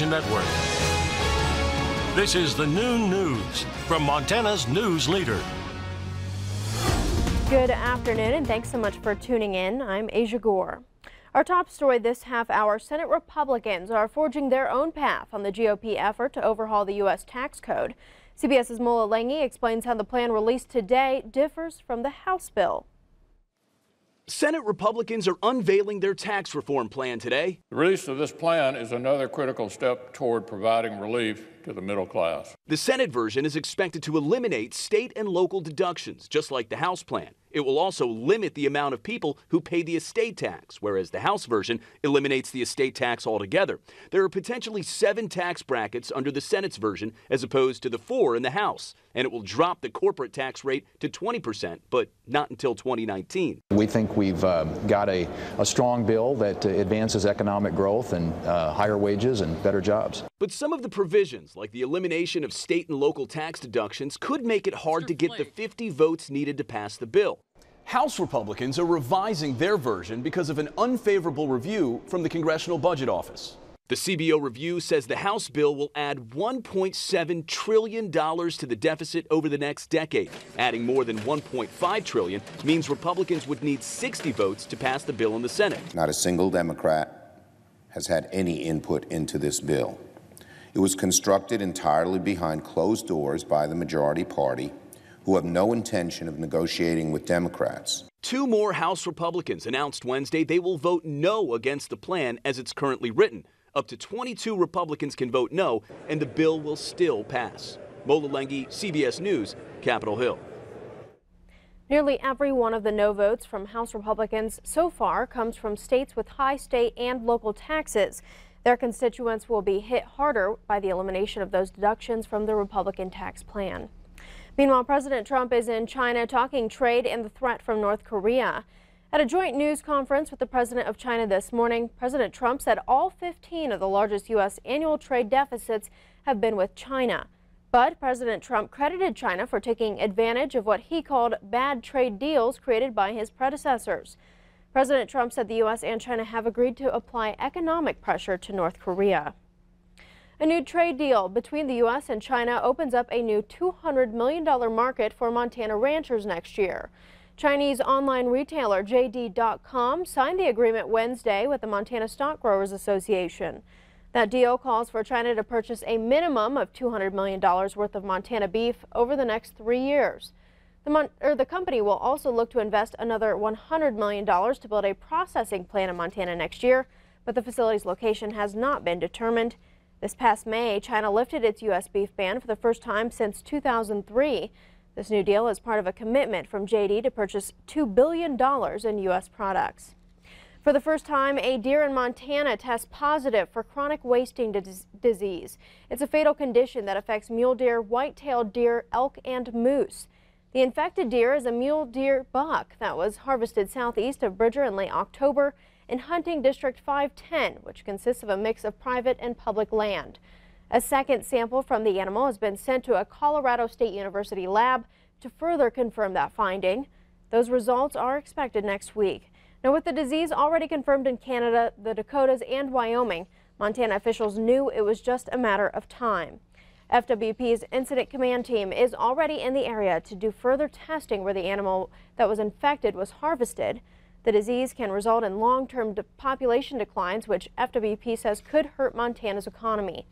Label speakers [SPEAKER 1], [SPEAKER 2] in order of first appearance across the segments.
[SPEAKER 1] Network. This is the noon news from Montana's news leader.
[SPEAKER 2] Good afternoon, and thanks so much for tuning in. I'm Aja Goare. Our top story this half hour: Senate Republicans are forging their own path on the GOP effort to overhaul the U.S. tax code. CBS's Mola Lange explains how the plan released today differs from the House bill.
[SPEAKER 3] Senate Republicans are unveiling their tax reform plan today.
[SPEAKER 4] The release of this plan is another critical step toward providing relief to the middle class.
[SPEAKER 3] The Senate version is expected to eliminate state and local deductions, just like the House plan. It will also limit the amount of people who pay the estate tax, whereas the House version eliminates the estate tax altogether. There are potentially 7 tax brackets under the Senate's version as opposed to the 4 in the House, and it will drop the corporate tax rate to 20%, but not until 2019.
[SPEAKER 5] We think we've got a strong bill that advances economic growth and higher wages and better jobs.
[SPEAKER 3] But some of the provisions, like the elimination of state and local tax deductions, could make it hard to get the 50 votes needed to pass the bill. House Republicans are revising their version because of an unfavorable review from the Congressional Budget Office. The CBO review says the House bill will add $1.7 trillion to the deficit over the next decade. Adding more than $1.5 trillion means Republicans would need 60 votes to pass the bill in the Senate.
[SPEAKER 6] Not a single Democrat has had any input into this bill. It was constructed entirely behind closed doors by the majority party, who have no intention of negotiating with Democrats.
[SPEAKER 3] 2 more House Republicans announced Wednesday they will vote no against the plan as it's currently written. Up to 22 Republicans can vote no, and the bill will still pass. Mola Lange, CBS News, Capitol Hill.
[SPEAKER 2] Nearly every one of the no votes from House Republicans so far comes from states with high state and local taxes. Their constituents will be hit harder by the elimination of those deductions from the Republican tax plan. Meanwhile, President Trump is in China talking trade and the threat from North Korea. At a joint news conference with the president of China this morning, President Trump said all 15 of the largest U.S. annual trade deficits have been with China. But President Trump credited China for taking advantage of what he called bad trade deals created by his predecessors. President Trump said the U.S. and China have agreed to apply economic pressure to North Korea. A new trade deal between the U.S. and China opens up a new $200 million market for Montana ranchers next year. Chinese online retailer JD.com signed the agreement Wednesday with the Montana Stock Growers Association. That deal calls for China to purchase a minimum of $200 million worth of Montana beef over the next 3 years. The company will also look to invest another $100 million to build a processing plant in Montana next year, but the facility's location has not been determined. This past May, China lifted its U.S. beef ban for the first time since 2003. This new deal is part of a commitment from JD to purchase $2 billion in U.S. products. For the first time, a deer in Montana tests positive for chronic wasting disease. It's a fatal condition that affects mule deer, white-tailed deer, elk, and moose. The infected deer is a mule deer buck that was harvested southeast of Bridger in late October in Hunting District 510, which consists of a mix of private and public land. A second sample from the animal has been sent to a Colorado State University lab to further confirm that finding. Those results are expected next week. Now, with the disease already confirmed in Canada, the Dakotas, and Wyoming, Montana officials knew it was just a matter of time. FWP's Incident Command Team is already in the area to do further testing where the animal that was infected was harvested. The disease can result in long-term population declines, which FWP says could hurt Montana's economy.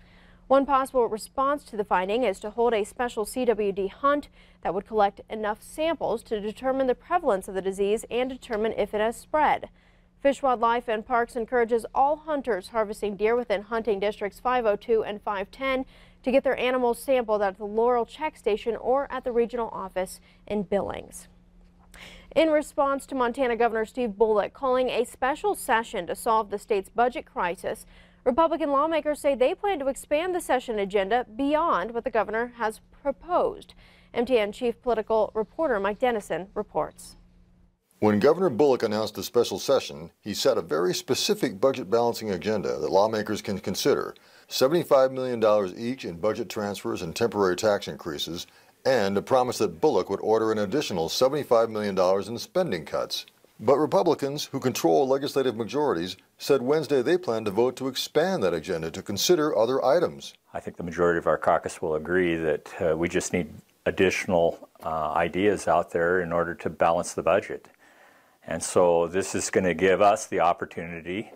[SPEAKER 2] One possible response to the finding is to hold a special CWD hunt that would collect enough samples to determine the prevalence of the disease and determine if it has spread. Fish, Wildlife, and Parks encourages all hunters harvesting deer within hunting districts 502 and 510 to get their animals sampled at the Laurel Check Station or at the regional office in Billings. In response to Montana Governor Steve Bullock calling a special session to solve the state's budget crisis, Republican lawmakers say they plan to expand the session agenda beyond what the governor has proposed. MTN Chief Political Reporter Mike Dennison reports.
[SPEAKER 7] When Governor Bullock announced the special session, he set a very specific budget balancing agenda that lawmakers can consider: $75 million each in budget transfers and temporary tax increases, and a promise that Bullock would order an additional $75 million in spending cuts. But Republicans, who control legislative majorities, said Wednesday they plan to vote to expand that agenda to consider other items.
[SPEAKER 8] I think the majority of our caucus will agree that we just need additional ideas out there in order to balance the budget. And so this is going to give us the opportunity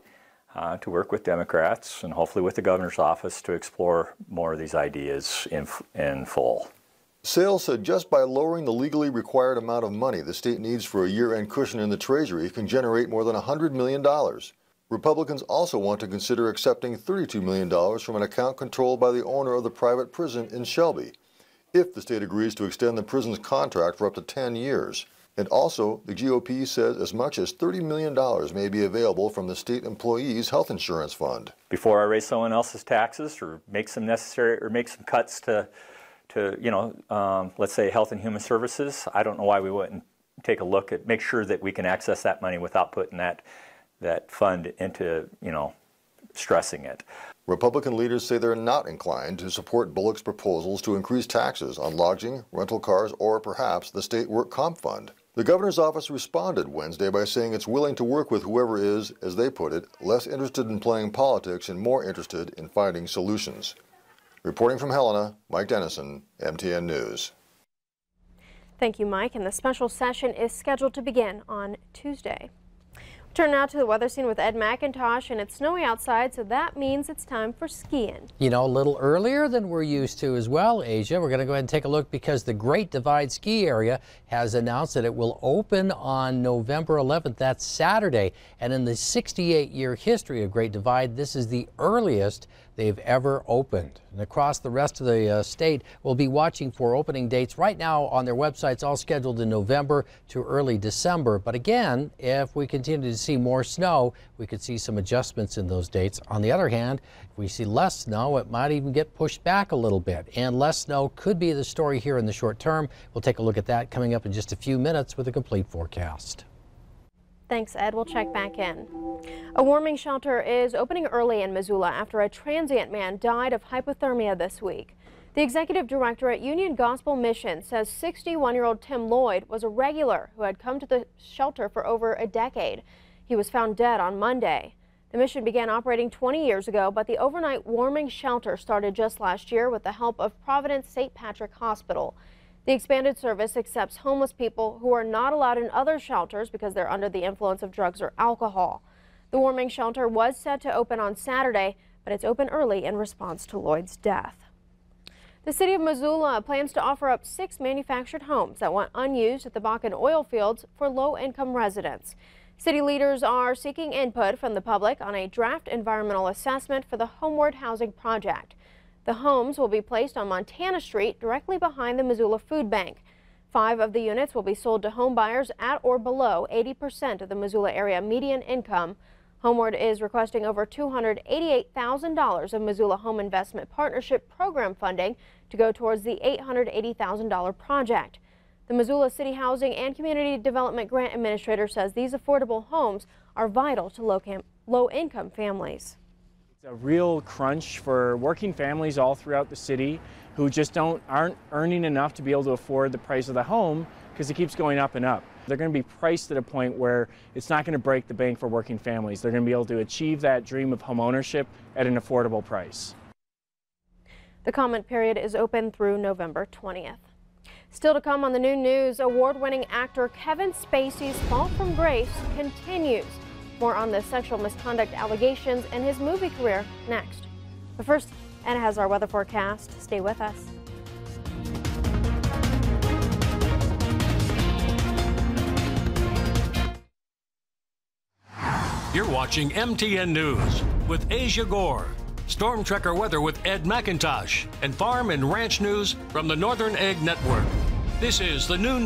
[SPEAKER 8] to work with Democrats and hopefully with the governor's office to explore more of these ideas in full.
[SPEAKER 7] Sales said just by lowering the legally required amount of money the state needs for a year-end cushion in the Treasury can generate more than $100 million. Republicans also want to consider accepting $32 million from an account controlled by the owner of the private prison in Shelby, if the state agrees to extend the prison's contract for up to 10 years. And also, the GOP says as much as $30 million may be available from the state employees' health insurance fund.
[SPEAKER 8] Before I raise someone else's taxes or make some cuts to let's say Health and Human Services, I don't know why we wouldn't take a look at, make sure that we can access that money without putting that fund into, stressing it.
[SPEAKER 7] Republican leaders say they're not inclined to support Bullock's proposals to increase taxes on lodging, rental cars, or perhaps the state work comp fund. The governor's office responded Wednesday by saying it's willing to work with whoever is, as they put it, less interested in playing politics and more interested in finding solutions. Reporting from Helena, Mike Dennison, MTN News.
[SPEAKER 2] Thank you, Mike. And the special session is scheduled to begin on Tuesday. Turn now to the weather scene with Ed McIntosh, and it's snowy outside, so that means it's time for skiing.
[SPEAKER 9] A little earlier than we're used to as well, Asia. We're going to go ahead and take a look because the Great Divide ski area has announced that it will open on November 11th. That's Saturday. And in the 68-year history of Great Divide, this is the earliest they've ever opened. And across the rest of the state, we'll be watching for opening dates. Right now on their websites, all scheduled in November to early December. But again, if we continue to see more snow, we could see some adjustments in those dates. On the other hand, if we see less snow, it might even get pushed back a little bit. And less snow could be the story here in the short term. We'll take a look at that coming up in just a few minutes with a complete forecast.
[SPEAKER 2] Thanks, Ed. We'll check back in. A warming shelter is opening early in Missoula after a transient man died of hypothermia this week. The executive director at Union Gospel Mission says 61-year-old Tim Lloyd was a regular who had come to the shelter for over a decade. He was found dead on Monday. The mission began operating 20 years ago, but the overnight warming shelter started just last year with the help of Providence St. Patrick Hospital. The expanded service accepts homeless people who are not allowed in other shelters because they're under the influence of drugs or alcohol. The warming shelter was set to open on Saturday, but it's open early in response to Lloyd's death. The city of Missoula plans to offer up 6 manufactured homes that went unused at the Bakken oil fields for low-income residents. City leaders are seeking input from the public on a draft environmental assessment for the Homeward Housing Project. The homes will be placed on Montana Street directly behind the Missoula Food Bank. 5 of the units will be sold to home buyers at or below 80% of the Missoula area median income. Homeward is requesting over $288,000 of Missoula Home Investment Partnership Program funding to go towards the $880,000 project. The Missoula City Housing and Community Development Grant Administrator says these affordable homes are vital to low-income families.
[SPEAKER 10] It's a real crunch for working families all throughout the city who just aren't earning enough to be able to afford the price of the home because it keeps going up and up. They're going to be priced at a point where it's not going to break the bank for working families. They're going to be able to achieve that dream of home ownership at an affordable price.
[SPEAKER 2] The comment period is open through November 20th. Still to come on the Noon News, award-winning actor Kevin Spacey's fall from grace continues. More on the sexual misconduct allegations and his movie career next. But first, Anna has our weather forecast. Stay with us.
[SPEAKER 1] You're watching MTN News with Aja Goare, Storm Tracker weather with Ed McIntosh, and farm and ranch news from the Northern Egg Network. This is the Noon